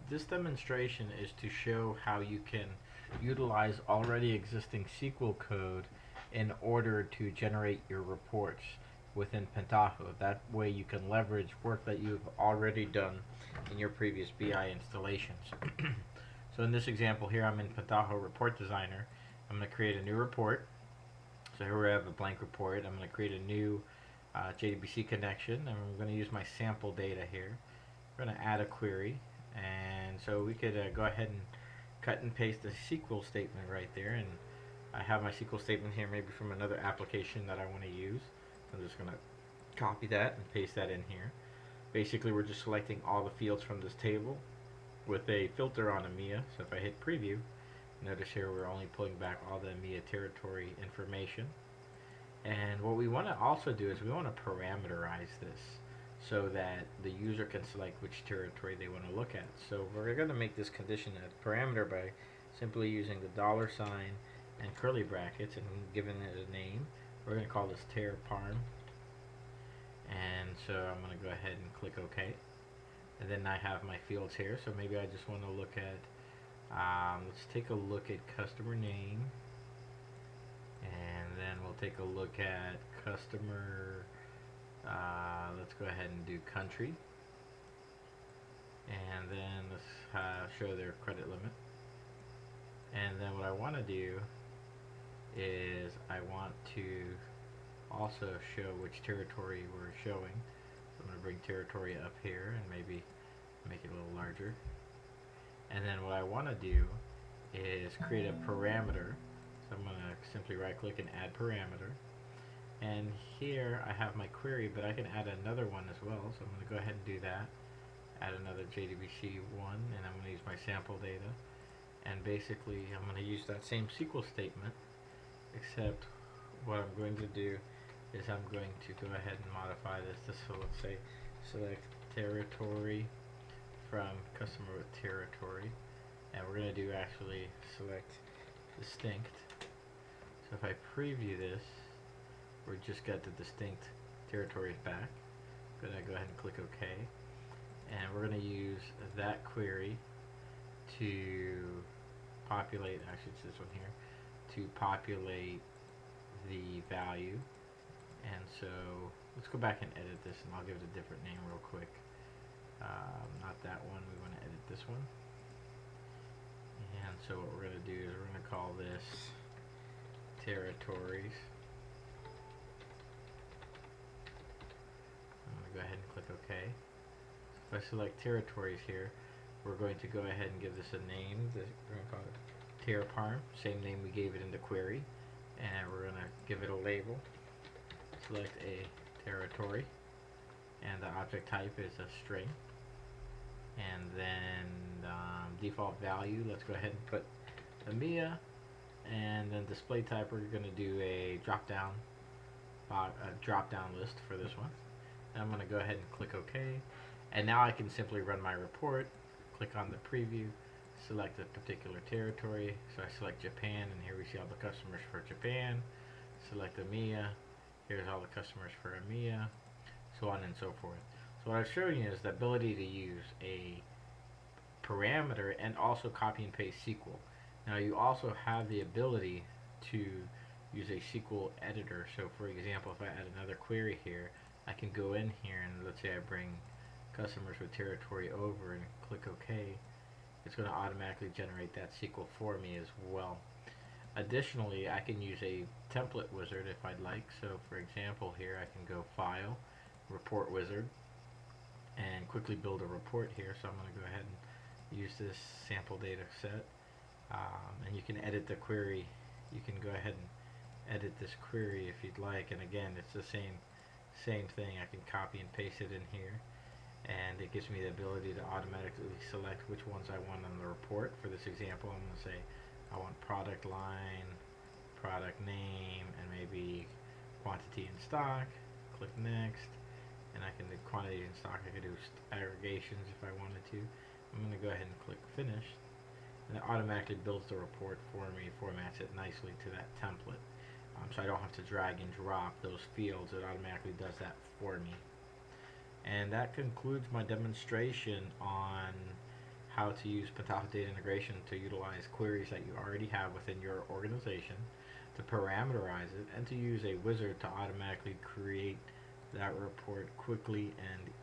This demonstration is to show how you can utilize already existing SQL code in order to generate your reports within Pentaho. That way you can leverage work that you've already done in your previous BI installations. So in this example here, I'm in Pentaho Report Designer. I'm going to create a new report. So here we have a blank report. I'm going to create a new JDBC connection, and I'm going to use my sample data here. We're going to add a query, and so we could go ahead and cut and paste the SQL statement right there. And I have my SQL statement here, maybe from another application that I want to use. I'm just going to copy that and paste that in here. Basically, we're just selecting all the fields from this table with a filter on EMEA. So if I hit preview, notice here we're only pulling back all the EMEA territory information. And what we want to also do is we want to parameterize this so that the user can select which territory they want to look at. So we're going to make this condition a parameter by simply using the $ and curly brackets and giving it a name. We're going to call this tar_parm. And so I'm going to go ahead and click OK. And then I have my fields here. So maybe I just want to look at, let's take a look at customer name. And then we'll take a look at customer, let's go ahead and do country. And then let's show their credit limit. And then what I want to do is I want to also show which territory we're showing. So I'm going to bring territory up here and maybe make it a little larger. And then what I want to do is create a parameter. So I'm going to simply right click and add parameter. And here I have my query, but I can add another one as well. So I'm going to go ahead and do that. Add another JDBC one, and I'm going to use my sample data. And basically I'm going to use that same SQL statement, except what I'm going to do is I'm going to go ahead and modify this to, so let's say select territory from customer with territory, and we're going to do actually select distinct. So if I preview this, we just got the distinct territories back. I'm going to go ahead and click OK, and we're going to use that query to populate, actually it's this one here, to populate the value. And so let's go back and edit this, and I'll give it a different name real quick. Not that one, we want to edit this one. And so what we're going to do is we're going to call this territories. I'm going to go ahead and click OK. So if I select territories here, we're going to go ahead and give this a name. We're going to call it tar_parm, same name we gave it in the query. And we're going to give it a label. Select a territory, and the object type is a string. And then default value, let's go ahead and put EMEA, and then display type, we're going to do a drop down list for this one. And I'm going to go ahead and click OK, and now I can simply run my report. Click on the preview, select a particular territory. So I select Japan, and here we see all the customers for Japan. Select EMEA, here's all the customers for EMEA, so on and so forth. So what I've shown you is the ability to use a parameter and also copy and paste SQL. Now you also have the ability to use a SQL editor. So for example, if I add another query here, I can go in here and let's say I bring customers with territory over and click OK. It's going to automatically generate that SQL for me as well. Additionally, I can use a template wizard if I'd like. So for example here, I can go File, Report Wizard, and quickly build a report here. So I'm going to go ahead and use this sample data set. And you can edit the query. You can go ahead and edit this query if you'd like. And again, it's the same thing. I can copy and paste it in here. And it gives me the ability to automatically select which ones I want on the report. For this example, I'm going to say I want product line, product name, and maybe quantity in stock. Click next, and I can do quantity in stock. I can do aggregations if I wanted to. I'm going to go ahead and click finish, and it automatically builds the report for me, formats it nicely to that template. So I don't have to drag and drop those fields. It automatically does that for me. And that concludes my demonstration on how to use Pentaho Data Integration to utilize queries that you already have within your organization, to parameterize it, and to use a wizard to automatically create that report quickly and